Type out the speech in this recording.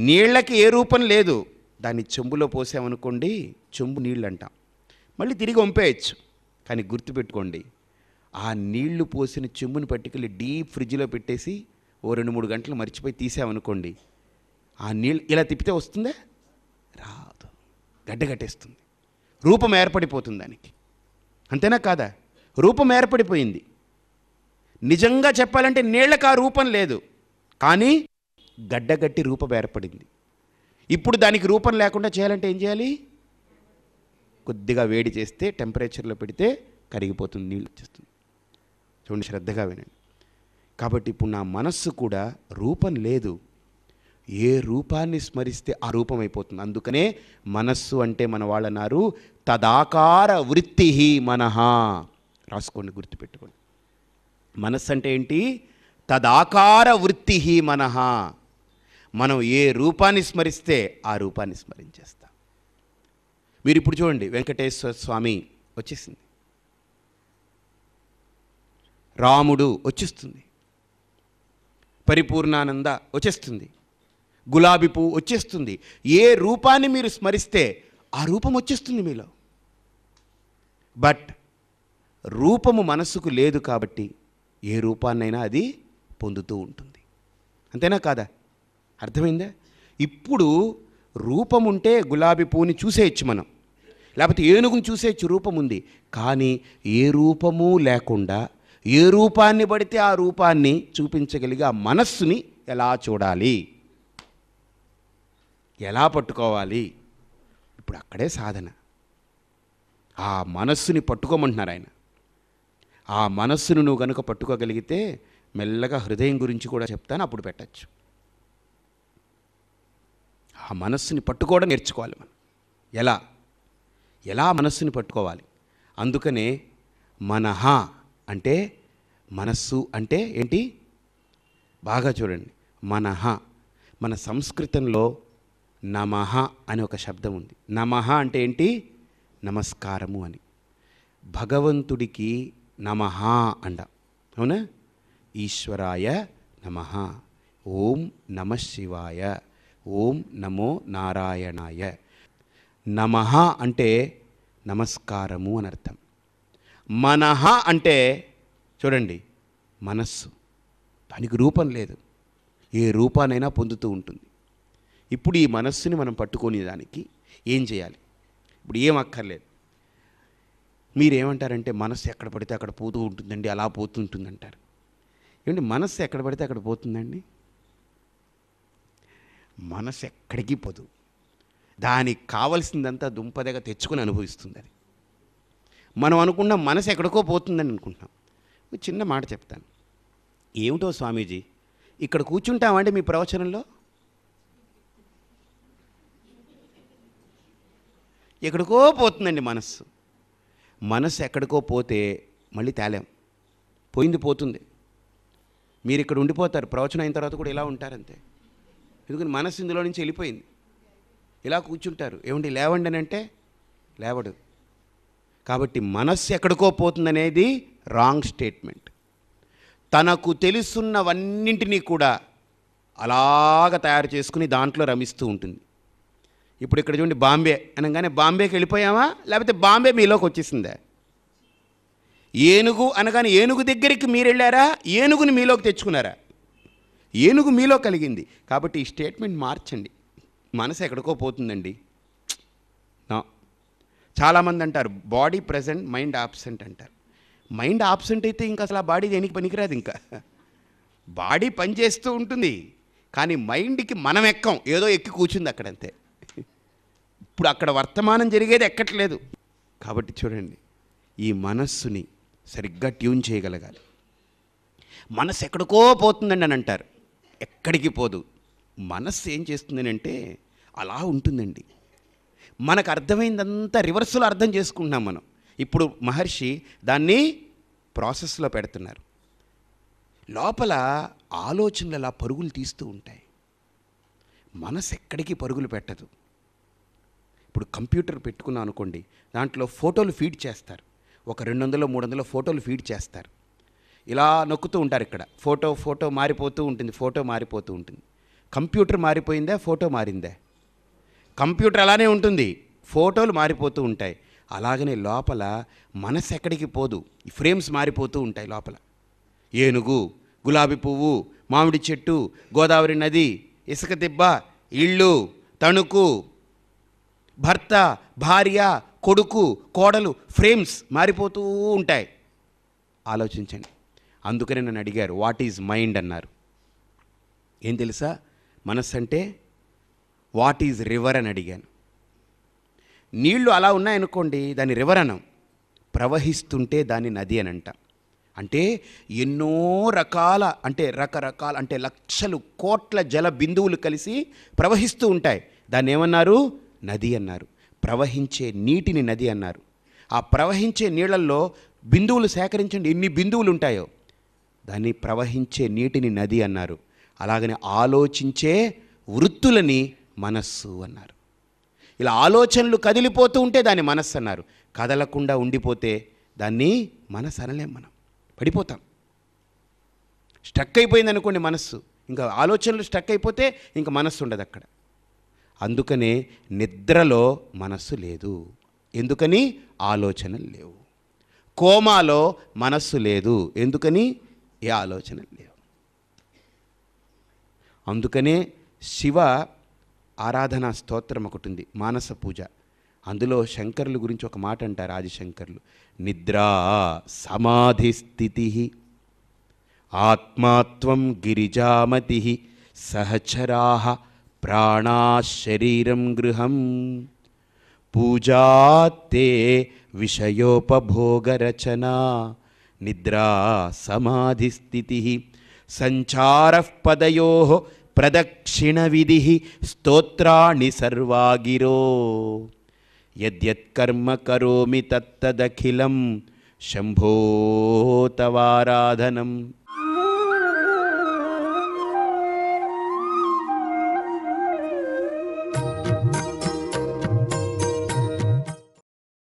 నీళ్ళకి ఏ రూపం లేదు. దాన్ని చెంబులో పోసామనుకోండి, చెంబు నీళ్ళు అంటాం, మళ్ళీ తిరిగి వంపేయచ్చు. కానీ గుర్తుపెట్టుకోండి, ఆ నీళ్లు పోసిన చెంబుని పట్టుకెళ్ళి డీప్ ఫ్రిడ్జ్లో పెట్టేసి ఓ 2-3 గంటలు మర్చిపోయి తీసామనుకోండి, ఆ నీళ్ళు ఇలా తిప్పితే వస్తుందా? రాదు, గడ్డగట్టేస్తుంది, రూపం ఏర్పడిపోతుంది దానికి. అంతేనా కాదా? రూపం ఏర్పడిపోయింది. నిజంగా చెప్పాలంటే నీళ్ళకి ఆ రూపం లేదు, కానీ గడ్డగట్టి రూపం ఏర్పడింది. ఇప్పుడు దానికి రూపం లేకుండా చేయాలంటే ఏం చేయాలి? కొద్దిగా వేడి చేస్తే, టెంపరేచర్లో పెడితే కరిగిపోతుంది, నీళ్ళు వచ్చేస్తుంది. చూడండి, శ్రద్ధగా వినండి. కాబట్టి ఇప్పుడు నా మనస్సు కూడా రూపం లేదు, ఏ రూపాన్ని స్మరిస్తే ఆ రూపం అయిపోతుంది. అందుకనే మనస్సు అంటే మన వాళ్ళు అన్నారు తదాకార వృత్తి మనః. రాసుకోండి, గుర్తుపెట్టుకోండి. మనస్సు అంటే ఏంటి? తదాకార వృత్తి మనః. మనం ఏ రూపాన్ని స్మరిస్తే ఆ రూపాన్ని స్మరించేస్తాం. మీరు ఇప్పుడు చూడండి, వెంకటేశ్వర స్వామి వచ్చేసింది, రాముడు వచ్చేస్తుంది, పరిపూర్ణానంద వచ్చేస్తుంది, గులాబీ పువ్వు వచ్చేస్తుంది. ఏ రూపాన్ని మీరు స్మరిస్తే ఆ రూపం వచ్చేస్తుంది మీలో. బట్ రూపము మనస్సుకు లేదు కాబట్టి ఏ రూపాన్నైనా అది పొందుతూ ఉంటుంది. అంతేనా కాదా? అర్థమైందా? ఇప్పుడు రూపం ఉంటే గులాబీ పువ్వుని చూసేయచ్చు మనం, లేకపోతే ఏనుగుని చూసేయచ్చు, రూపం ఉంది. కానీ ఏ రూపము లేకుండా ఏ రూపాన్ని పడితే ఆ రూపాన్ని చూపించగలిగే ఆ మనస్సుని ఎలా చూడాలి, ఎలా పట్టుకోవాలి? ఇప్పుడు అక్కడే సాధన. ఆ మనస్సుని పట్టుకోమంటున్నారు ఆయన. ఆ మనస్సును నువ్వు కనుక పట్టుకోగలిగితే మెల్లగా హృదయం గురించి కూడా చెప్తాను, అప్పుడు పెట్టచ్చు. ఆ మనస్సుని పట్టుకోవడం నేర్చుకోవాలి మనం. ఎలా మనస్సుని పట్టుకోవాలి? అందుకనే మనః అంటే, మనస్సు అంటే ఏంటి? బాగా చూడండి, మనః. మన సంస్కృతంలో నమః అని ఒక శబ్దం ఉంది. నమః అంటే ఏంటి? నమస్కారము అని. భగవంతుడికి నమః అండ, అవునా? ఈశ్వరాయ నమః, ఓం నమః శివాయ, ఓం నమో నారాయణాయ. నమః అంటే నమస్కారము అని అర్థం. మనః అంటే చూడండి, మనస్సు, దానికి రూపం లేదు, ఏ రూపానైనా పొందుతూ ఉంటుంది. ఇప్పుడు ఈ మనస్సుని మనం పట్టుకునే దానికి ఏం చేయాలి? ఇప్పుడు ఏం అక్కర్లేదు. మీరేమంటారంటే మనస్సు ఎక్కడ పడితే అక్కడ పోతూ ఉంటుందండి, అలా పోతుంటుంది అంటారు. ఏమంటే మనస్సు ఎక్కడ పడితే అక్కడ పోతుందండి? మనస్సు ఎక్కడికి పోదు, దానికి కావలసిందంతా దుంపదగా తెచ్చుకొని అనుభవిస్తుంది. అది మనం అనుకున్న మనసు ఎక్కడికో పోతుందని అనుకుంటున్నాం. చిన్న మాట చెప్తాను. ఏమిటో స్వామీజీ, ఇక్కడ కూర్చుంటామంటే మీ ప్రవచనంలో ఎక్కడికో పోతుందండి మనస్సు. మనస్సు ఎక్కడికో పోతే మళ్ళీ తేలేం, పోయింది పోతుంది. మీరు ఇక్కడ ఉండిపోతారు, ప్రవచనం అయిన తర్వాత కూడా ఇలా ఉంటారంతే. ఎందుకని మనస్సు ఇందులో నుంచి వెళ్ళిపోయింది. ఇలా కూర్చుంటారు, ఏమండి లేవండి అని అంటే లేవడు. కాబట్టి మనస్సు ఎక్కడికో పోతుందనేది రాంగ్ స్టేట్మెంట్. తనకు తెలుసున్నవన్నింటినీ కూడా అలాగ తయారు చేసుకుని దాంట్లో రమిస్తూ ఉంటుంది. ఇప్పుడు ఇక్కడ చూడండి, బాంబే అనగానే బాంబేకి వెళ్ళిపోయామా, లేకపోతే బాంబే మీలోకి వచ్చేసిందా? ఏనుగు అనగానే ఏనుగు దగ్గరికి మీరు వెళ్ళారా, ఏనుగుని మీలోకి తెచ్చుకున్నారా? ఏనుగు మీలో కలిగింది. కాబట్టి ఈ స్టేట్మెంట్ మార్చండి. మనసు ఎక్కడికో పోతుందండి. చాలామంది అంటారు బాడీ ప్రజెంట్, మైండ్ ఆబ్సెంట్ అంటారు. మైండ్ ఆబ్సెంట్ అయితే ఇంకా అసలు ఆ బాడీ దేనికి పనికిరాదు. ఇంకా బాడీ పనిచేస్తూ ఉంటుంది, కానీ మైండ్కి మనం ఎక్కం, ఏదో ఎక్కి కూర్చుంది అక్కడంతే. ఇప్పుడు అక్కడ వర్తమానం జరిగేది ఎక్కట్లేదు. కాబట్టి చూడండి, ఈ మనస్సుని సరిగ్గా ట్యూన్ చేయగలగాలి. మనస్సు ఎక్కడికో పోతుందండి అని అంటారు, ఎక్కడికి పోదు. మనస్సు ఏం చేస్తుందని అంటే అలా ఉంటుందండి. మనకు అర్థమైందంతా రివర్స్లో అర్థం చేసుకుంటున్నాం మనం. ఇప్పుడు మహర్షి దాన్ని ప్రాసెస్లో పెడుతున్నారు. లోపల ఆలోచనలు అలా పరుగులు తీస్తూ ఉంటాయి, మనసు ఎక్కడికి పరుగులు పెట్టదు. ఇప్పుడు కంప్యూటర్ పెట్టుకున్నాం అనుకోండి, దాంట్లో ఫోటోలు ఫీడ్ చేస్తారు, ఒక 200-300 ఫోటోలు ఫీడ్ చేస్తారు. ఇలా నొక్కుతూ ఉంటారు, ఇక్కడ ఫోటో మారిపోతూ ఉంటుంది, ఫోటో మారిపోతూ ఉంటుంది. కంప్యూటర్ మారిపోయిందా, ఫోటో మారిందా? కంప్యూటర్ అలానే ఉంటుంది, ఫోటోలు మారిపోతూ ఉంటాయి. అలాగనే లోపల మనసు ఎక్కడికి పోదు, ఈ ఫ్రేమ్స్ మారిపోతూ ఉంటాయి లోపల. ఏనుగు, గులాబీ పువ్వు, మామిడి చెట్టు, గోదావరి నది, ఇసుక దిబ్బ, ఇళ్ళు, తణుకు, భర్త, భార్య, కొడుకు, కోడలు, ఫ్రేమ్స్ మారిపోతూ ఉంటాయి. ఆలోచించండి. అందుకనే నన్ను అడిగారు, వాట్ ఈజ్ మైండ్ అన్నారు. ఏం తెలుసా మనస్సు అంటే? వాట్ ఈజ్ రివర్ అని అడిగాను. నీళ్లు అలా ఉన్నాయనుకోండి, దాన్ని రివర్ అనం. ప్రవహిస్తుంటే దాన్ని నది అని అంటాం. అంటే ఎన్నో రకాల, అంటే రకరకాల, అంటే లక్షలు కోట్ల జల బిందువులు కలిసి ప్రవహిస్తూ ఉంటాయి. దాన్ని ఏమన్నారు? నది అన్నారు. ప్రవహించే నీటిని నది అన్నారు. ఆ ప్రవహించే నీళ్ళల్లో బిందువులు సేకరించండి, ఎన్ని బిందువులు ఉంటాయో. దాన్ని ప్రవహించే నీటిని నది అన్నారు. అలాగనే ఆలోచించే వృత్తులని మనస్సు అన్నారు. ఇలా ఆలోచనలు కదిలిపోతూ ఉంటే దాన్ని మనస్సు అన్నారు. కదలకుండా ఉండిపోతే దాన్ని మనస్సు అనలేం. మనం పడిపోతాం. స్ట్రక్ అయిపోయింది అనుకోండి మనస్సు, ఇంకా ఆలోచనలు స్ట్రక్ అయిపోతే ఇంకా మనస్సు ఉండదు అక్కడ. అందుకనే నిద్రలో మనస్సు లేదు. ఎందుకని? ఆలోచనలు లేవు. కోమాలో మనస్సు లేదు. ఎందుకని? ఏ ఆలోచనలు లేవు. అందుకనే శివ ఆరాధనా స్తోత్రం ఒకటి ఉంది, మానస పూజ. అందులో శంకరుల గురించి ఒక మాట అంటారు ఆదిశంకర్లు, నిద్రా సమాధి స్థితి ఆత్మాత్వం గిరిజామతి సహచరా ప్రాణా శరీరం గృహం పూజాతే విషయోపభోగరచనా నిద్రా సమాధి స్థితి సంచార పదయో ప్రదక్షిణ విధి స్తోత్రాణి సర్వాగిరో యద్యత్కర్మ కరోమి తత్తదఖిలం శంభో తవారాధనం.